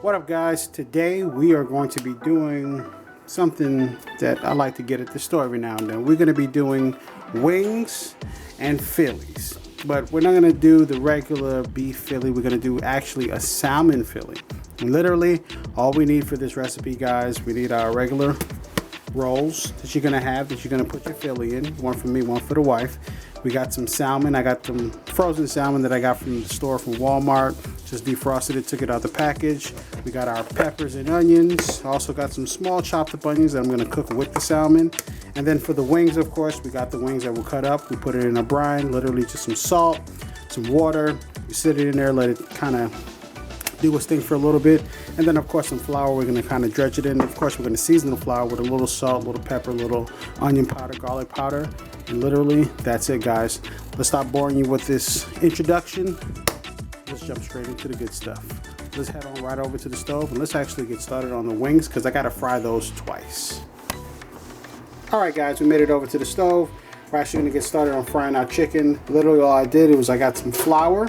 What up, guys? Today we are going to be doing something that I like to get at the store every now and then. We're going to be doing wings and Phillies, but we're not going to do the regular beef Philly. We're going to do actually a salmon Philly. And literally all we need for this recipe, guys, we need our regular rolls that you're going to have, that you're going to put your Philly in. One for me, one for the wife. We got some salmon. I got some frozen salmon that I got from the store from Walmart. Just defrosted it, took it out the package. We got our peppers and onions. Also got some small chopped up onions that I'm going to cook with the salmon. And then for the wings, of course, we got the wings that we'll cut up. We put it in a brine, literally just some salt, some water. You sit it in there, let it kind of do its thing for a little bit, and then of course some flour. We're going to kind of dredge it in. Of course we're going to season the flour with a little salt, little pepper, little onion powder, garlic powder, and literally that's it, guys. Let's stop boring you with this introduction. Let's jump straight into the good stuff. Let's head on right over to the stove and let's actually get started on the wings, because I got to fry those twice. Alright guys, we made it over to the stove. We're actually going to get started on frying our chicken. Literally all I did was I got some flour,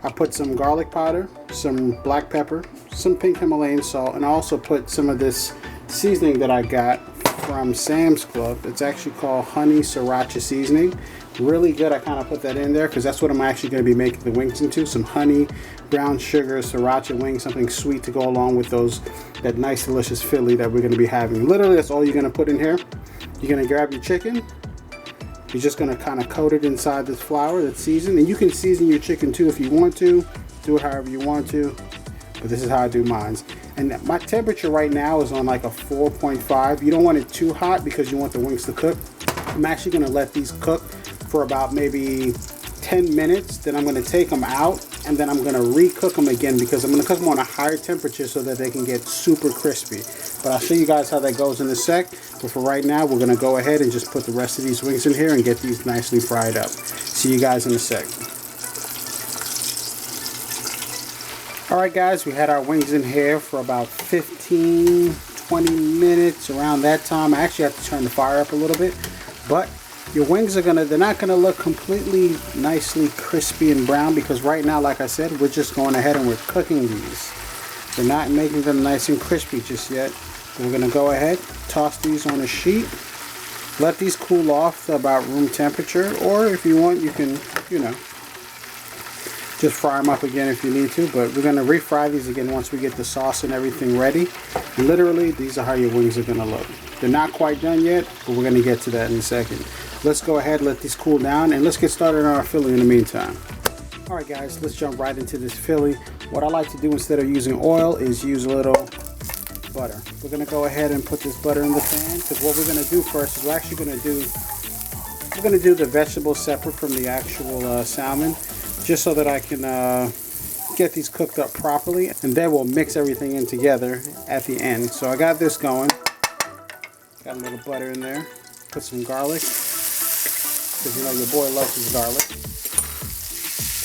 I put some garlic powder, some black pepper, some pink Himalayan salt, and I also put some of this seasoning that I got from Sam's Club. It's actually called honey sriracha seasoning. Really good. I kind of put that in there because that's what I'm actually going to be making the wings into. Some honey, brown sugar, sriracha wings, something sweet to go along with that nice delicious Philly that we're going to be having. Literally that's all you're going to put in here. You're going to grab your chicken. You're just going to kind of coat it inside this flour that's seasoned. And you can season your chicken too if you want to. Do it however you want to. But this is how I do mine. And my temperature right now is on like a 4.5. You don't want it too hot because you want the wings to cook. I'm actually going to let these cook for about maybe 10 minutes. Then I'm going to take them out. And then I'm going to re-cook them again because I'm going to cook them on a higher temperature so that they can get super crispy. But I'll show you guys how that goes in a sec. But for right now, we're going to go ahead and just put the rest of these wings in here and get these nicely fried up. See you guys in a sec. Alright guys, we had our wings in here for about 15-20 minutes, around that time. I actually have to turn the fire up a little bit. But your wings are they're not gonna look completely nicely crispy and brown because right now, like I said, we're just going ahead and we're cooking these. We're not making them nice and crispy just yet. We're gonna go ahead, toss these on a sheet, let these cool off to about room temperature, or if you want, you can, just fry them up again if you need to. But we're gonna refry these again once we get the sauce and everything ready. And literally, these are how your wings are gonna look. They're not quite done yet, but we're gonna get to that in a second. Let's go ahead, let these cool down, and let's get started on our Philly in the meantime. Alright guys, let's jump right into this Philly. What I like to do instead of using oil is use a little butter. We're going to go ahead and put this butter in the pan, because what we're going to do first is we're actually going to do the vegetables separate from the actual salmon, just so that I can get these cooked up properly, and then we'll mix everything in together at the end. So I got this going. Got a little butter in there. Put some garlic, because your boy loves his garlic.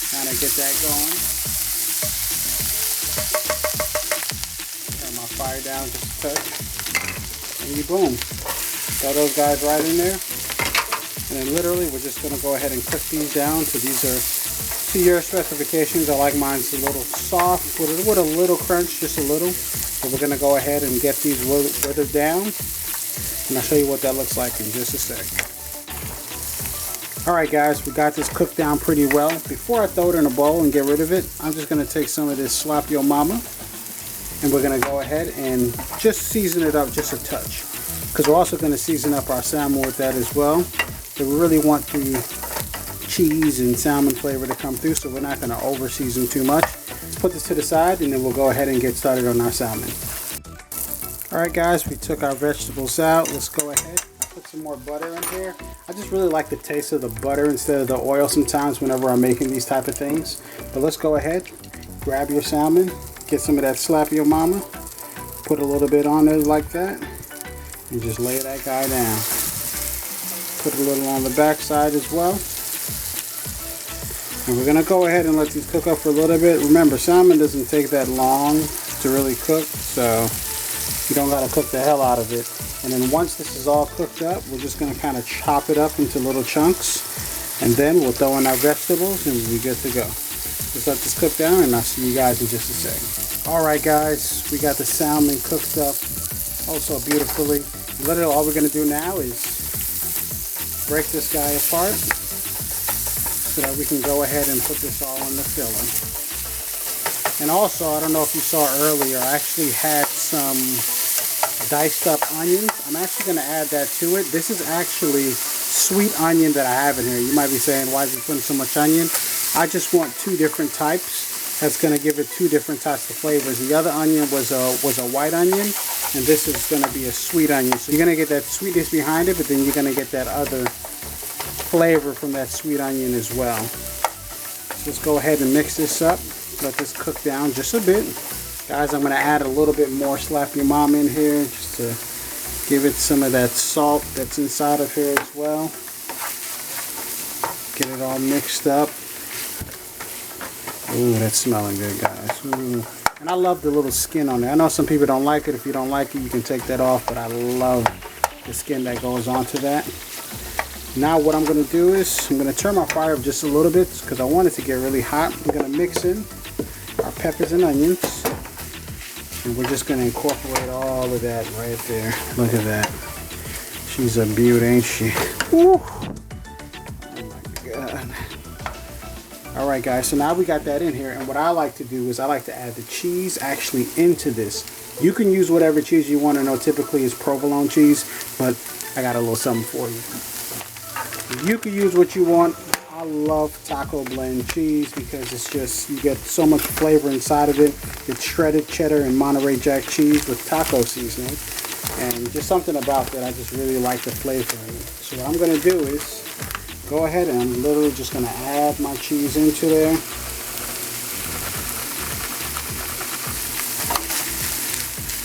Kind of get that going. Turn my fire down just a touch. And you boom. Throw those guys right in there. And then literally we're just going to go ahead and cook these down. So these are to your specifications. I like mine a little soft with a little crunch, just a little. So we're going to go ahead and get these withered down. And I'll show you what that looks like in just a sec. Alright guys, we got this cooked down pretty well. Before I throw it in a bowl and get rid of it, I'm just going to take some of this Slap Your Mama, and we're going to go ahead and just season it up just a touch. Because we're also going to season up our salmon with that as well. So we really want the cheese and salmon flavor to come through, so we're not going to over season too much. Let's put this to the side and then we'll go ahead and get started on our salmon. Alright guys, we took our vegetables out. Let's go ahead. Put some more butter in here. I just really like the taste of the butter instead of the oil sometimes whenever I'm making these type of things. But let's go ahead, grab your salmon, get some of that Slap Your Mama, put a little bit on there like that, and just lay that guy down. Put a little on the back side as well. And we're going to go ahead and let these cook up for a little bit. Remember, salmon doesn't take that long to really cook, so you don't got to cook the hell out of it. And then once this is all cooked up, we're just going to kind of chop it up into little chunks. And then we'll throw in our vegetables and we'll be good to go. Just let this cook down and I'll see you guys in just a second. Alright guys, we got the salmon cooked up oh so beautifully. Literally all we're going to do now is break this guy apart so that we can go ahead and put this all in the filler. And also, I don't know if you saw earlier, I actually had some diced up onions. I'm actually going to add that to it. This is actually sweet onion that I have in here. You might be saying, why is he putting so much onion? I just want two different types. That's going to give it two different types of flavors. The other onion was a white onion, and this is going to be a sweet onion. So you're going to get that sweetness behind it, but then you're going to get that other flavor from that sweet onion as well. So let's go ahead and mix this up. Let this cook down just a bit. Guys, I'm going to add a little bit more Slap Your Mom in here just to give it some of that salt that's inside of here as well. Get it all mixed up. Ooh, that's smelling good, guys. Ooh. And I love the little skin on there. I know some people don't like it. If you don't like it, you can take that off, but I love the skin that goes onto that. Now what I'm going to do is I'm going to turn my fire up just a little bit because I want it to get really hot. I'm going to mix in our peppers and onions, and we're just going to incorporate all of that right there. Look at that. She's a beaut, ain't she? Woo. Oh my God. Alright guys, so now we got that in here, and what I like to do is I like to add the cheese actually into this. You can use whatever cheese you want. I know typically it's provolone cheese, but I got a little something for you. You can use what you want. I love taco blend cheese because it's just, you get so much flavor inside of it. It's shredded cheddar and Monterey Jack cheese with taco seasoning, and just something about that, I just really like the flavor in it. So what I'm going to do is go ahead and I'm literally just going to add my cheese into there.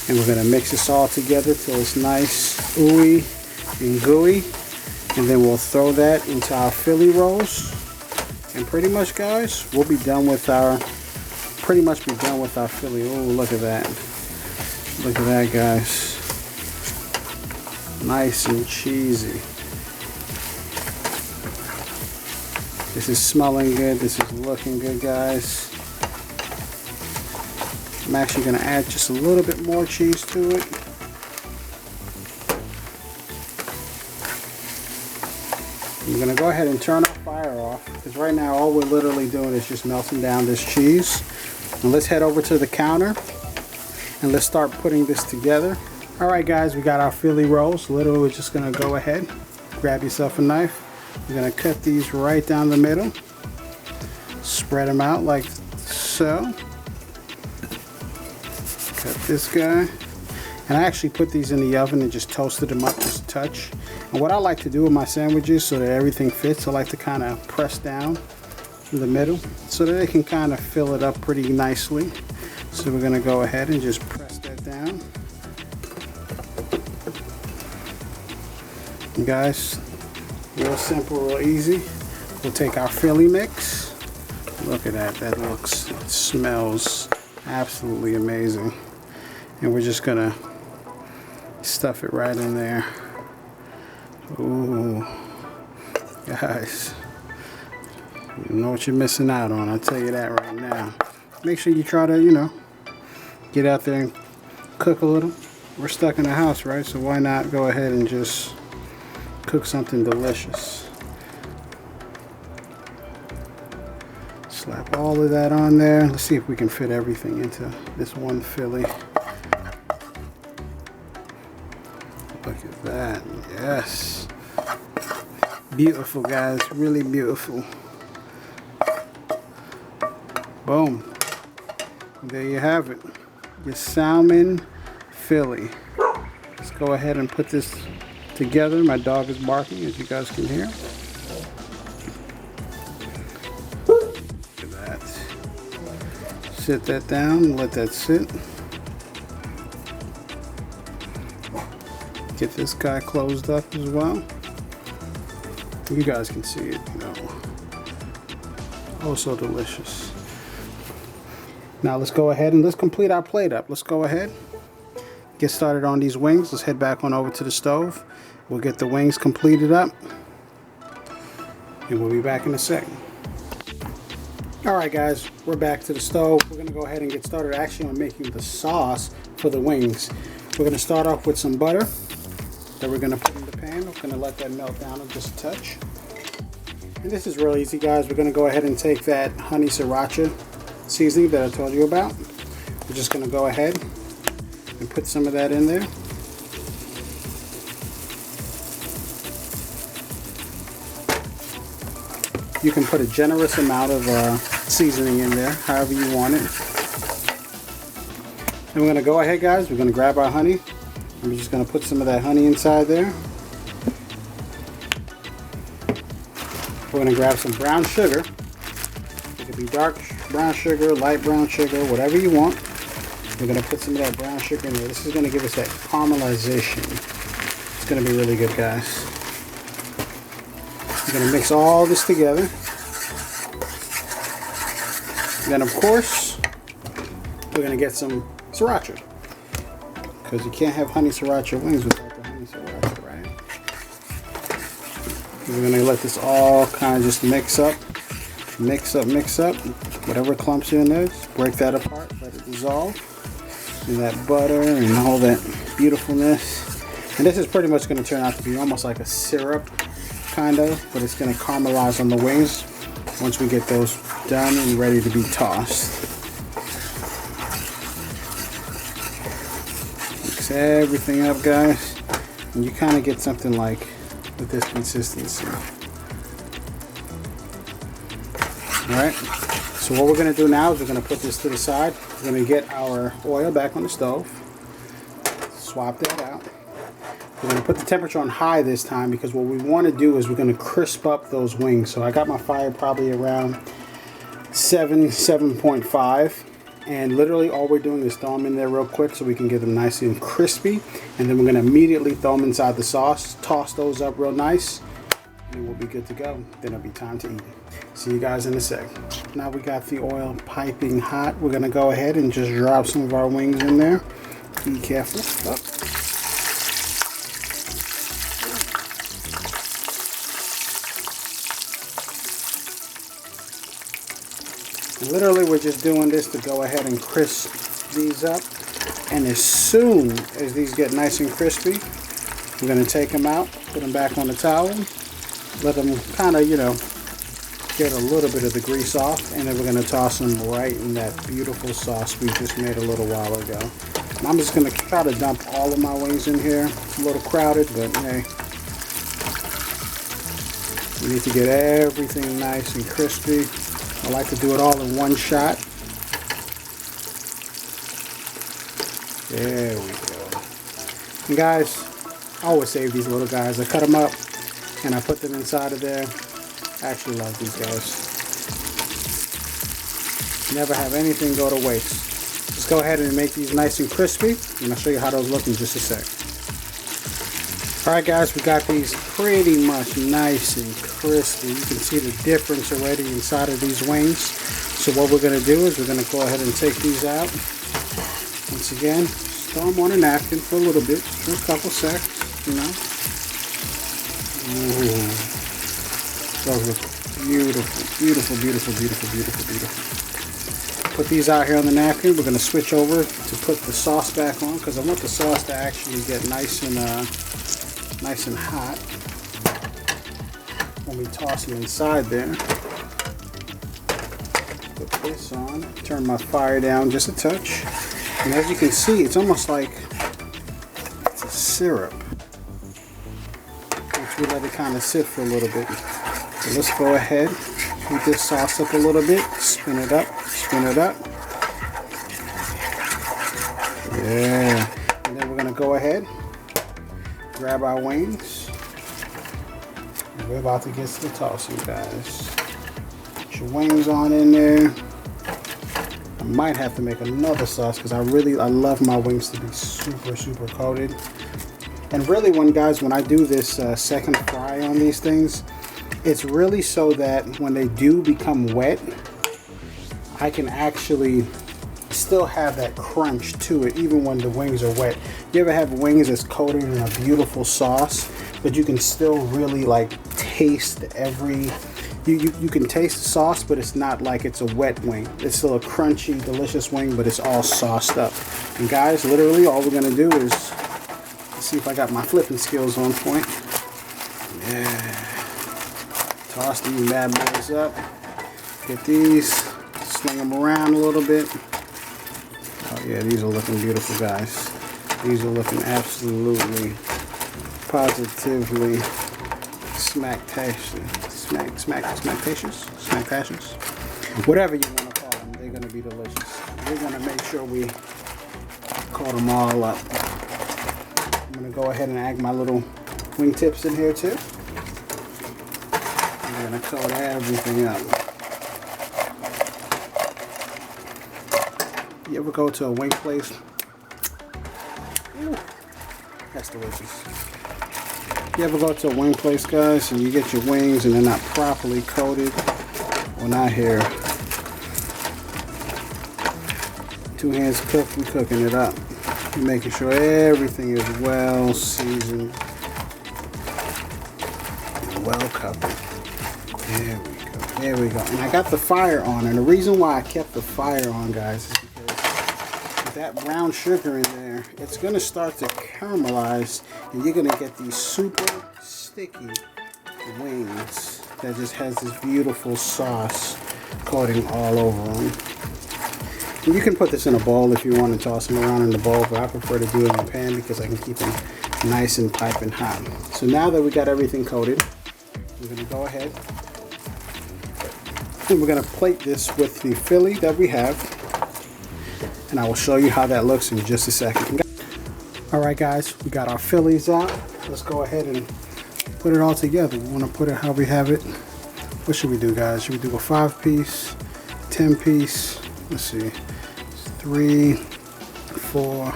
And we're going to mix this all together till it's nice, ooey and gooey. And then we'll throw that into our Philly rolls. And pretty much, guys, we'll be done with our, Philly. Oh, look at that. Look at that, guys. Nice and cheesy. This is smelling good. This is looking good, guys. I'm actually going to add just a little bit more cheese to it. I'm going to go ahead and turn our fire off because right now all we're literally doing is just melting down this cheese. And let's head over to the counter and let's start putting this together. Alright guys, we got our Philly rolls. Literally we're just going to go ahead, grab yourself a knife. We're going to cut these right down the middle. Spread them out like so. Cut this guy. And I actually put these in the oven and just toasted them up just a touch. And what I like to do with my sandwiches so that everything fits, I like to kind of press down in the middle so that they can kind of fill it up pretty nicely. So we're going to go ahead and just press that down. And guys, real simple, real easy. We'll take our Philly mix. Look at that. That looks, it smells absolutely amazing. And we're just going to stuff it right in there. Ooh, guys, you know what you're missing out on, I'll tell you that right now. Make sure you try to, you know, get out there and cook a little. We're stuck in the house, right? So why not go ahead and just cook something delicious. Slap all of that on there. Let's see if we can fit everything into this one Philly. Look at that. Yes. Beautiful, guys. Really beautiful. Boom. There you have it. Your salmon Philly. Let's go ahead and put this together. My dog is barking, as you guys can hear. Look at that. Sit that down. Let that sit. Get this guy closed up as well. You guys can see it, you know. Oh, so delicious. Now let's go ahead and let's complete our plate up. Let's go ahead, get started on these wings. Let's head back on over to the stove. We'll get the wings completed up, and we'll be back in a second. Alright guys, we're back to the stove. We're going to go ahead and get started actually on making the sauce for the wings. We're going to start off with some butter that we're going to put in the pan. We're going to let that melt down just a touch. And this is really easy guys. We're going to go ahead and take that honey sriracha seasoning that I told you about. We're just going to go ahead and put some of that in there. You can put a generous amount of seasoning in there, however you want it. And we're going to go ahead guys, we're going to grab our honey. And we're just going to put some of that honey inside there. We're going to grab some brown sugar. It could be dark brown sugar, light brown sugar, whatever you want. We're going to put some of that brown sugar in there. This is going to give us that caramelization. It's going to be really good guys. We're going to mix all this together. Then of course, we're going to get some sriracha. Because you can't have honey sriracha wings without the honey sriracha, right? We're going to let this all kind of just mix up. Mix up. Whatever clumps are in there, just break that apart, let it dissolve. And that butter and all that beautifulness. And this is pretty much going to turn out to be almost like a syrup. Kind of, but it's going to caramelize on the wings once we get those done and ready to be tossed. Mix everything up guys, and you kind of get something like with this consistency. Alright, so what we're going to do now is we're going to put this to the side. We're going to get our oil back on the stove, swap that out. We're going to put the temperature on high this time because what we want to do is we're going to crisp up those wings. So I got my fire probably around 7.5, and literally all we're doing is throw them in there real quick so we can get them nice and crispy, and then we're going to immediately throw them inside the sauce, toss those up real nice, and we'll be good to go. Then it'll be time to eat. See you guys in a sec. Now we got the oil piping hot. We're going to go ahead and just drop some of our wings in there. Be careful. Oh. Literally we're just doing this to go ahead and crisp these up, and as soon as these get nice and crispy, we're going to take them out, put them back on the towel, let them kind of, you know, get a little bit of the grease off, and then we're going to toss them right in that beautiful sauce we just made a little while ago. And I'm just going to try to dump all of my wings in here. It's a little crowded, but hey, we need to get everything nice and crispy. I like to do it all in one shot. There we go. And guys, I always save these little guys. I cut them up and I put them inside of there. I actually love these guys. Never have anything go to waste. Just go ahead and make these nice and crispy, and I'll show you how those look in just a sec. Alright guys, we got these pretty much nice and crispy. You can see the difference already inside of these wings. So what we're going to do is we're going to go ahead and take these out. Once again, throw them on a napkin for a little bit, for a couple seconds, you know. Ooh. Those look beautiful, beautiful, beautiful, beautiful, beautiful, beautiful. Put these out here on the napkin. We're going to switch over to put the sauce back on because I want the sauce to actually get nice and hot when we toss them inside there. Put this on, turn my fire down just a touch, and as you can see, it's almost like it's a syrup, which we let it kind of sit for a little bit. So let's go ahead, heat this sauce up a little bit, spin it up, yeah, and then we're going to go ahead, grab our wings, and we're about to get to the tossing, guys. Put your wings on in there. I might have to make another sauce because I love my wings to be super coated. And really, when I do this second fry on these things, it's really so that when they do become wet, I can actually still have that crunch to it even when the wings are wet. You ever have wings that's coated in a beautiful sauce, but you can still really like taste every You can taste the sauce, but it's not like it's a wet wing. It's still a crunchy, delicious wing, but it's all sauced up. And guys, literally all we're gonna do is, let's see if I got my flipping skills on point. Yeah. Toss these bad boys up. Get these, sling them around a little bit. Oh yeah, these are looking beautiful, guys. These are looking absolutely, positively smacktashious. Whatever you want to call them, they're going to be delicious. We're going to make sure we coat them all up. I'm going to go ahead and add my little wing tips in here too. I'm going to coat everything up. You ever go to a wing place? Ooh, that's delicious. You ever go to a wing place, guys, and you get your wings and they're not properly coated? Well, not here. 2 hands cooked, we're cooking it up. We're making sure everything is well seasoned and well covered. There we go. There we go. And I got the fire on, and the reason why I kept the fire on, guys, is because with that brown sugar in there, it's going to start to caramelize, and you're going to get these super sticky wings that just has this beautiful sauce coating all over them. And you can put this in a bowl if you want to toss them around in the bowl, but I prefer to do it in a pan because I can keep them nice and piping hot. So now that we got everything coated, we're going to go ahead and we're going to plate this with the Philly that we have, and I will show you how that looks in just a second. Alright guys, we got our Phillies out. Let's go ahead and put it all together. We want to put it how we have it. What should we do, guys? Should we do a 5-piece, 10-piece? Let's see. 3, 4.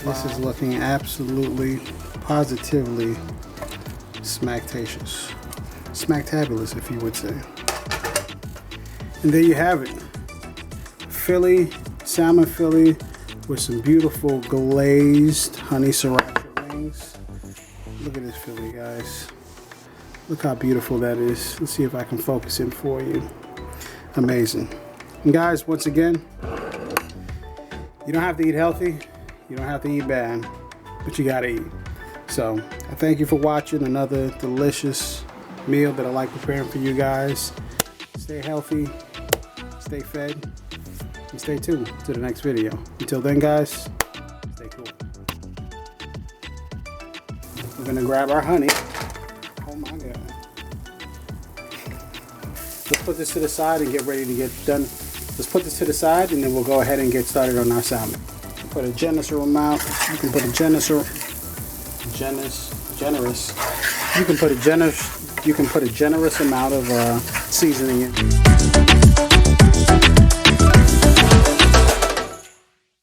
This is looking absolutely, positively smacktacious. Smacktabulous, if you would say. And there you have it. Philly, salmon Philly with some beautiful glazed honey sriracha wings. Look at this Philly, guys. Look how beautiful that is. Let's see if I can focus it for you. Amazing. And guys, once again, you don't have to eat healthy, you don't have to eat bad, but you gotta eat. So I thank you for watching another delicious meal that I like preparing for you guys. Stay healthy, stay fed, and stay tuned to the next video. Until then, guys, stay cool. We're gonna grab our honey. Oh my God. Let's put this to the side and get ready to get done. Let's put this to the side and then we'll go ahead and get started on our salmon. Put a generous amount. You can put a generous amount of seasoning in.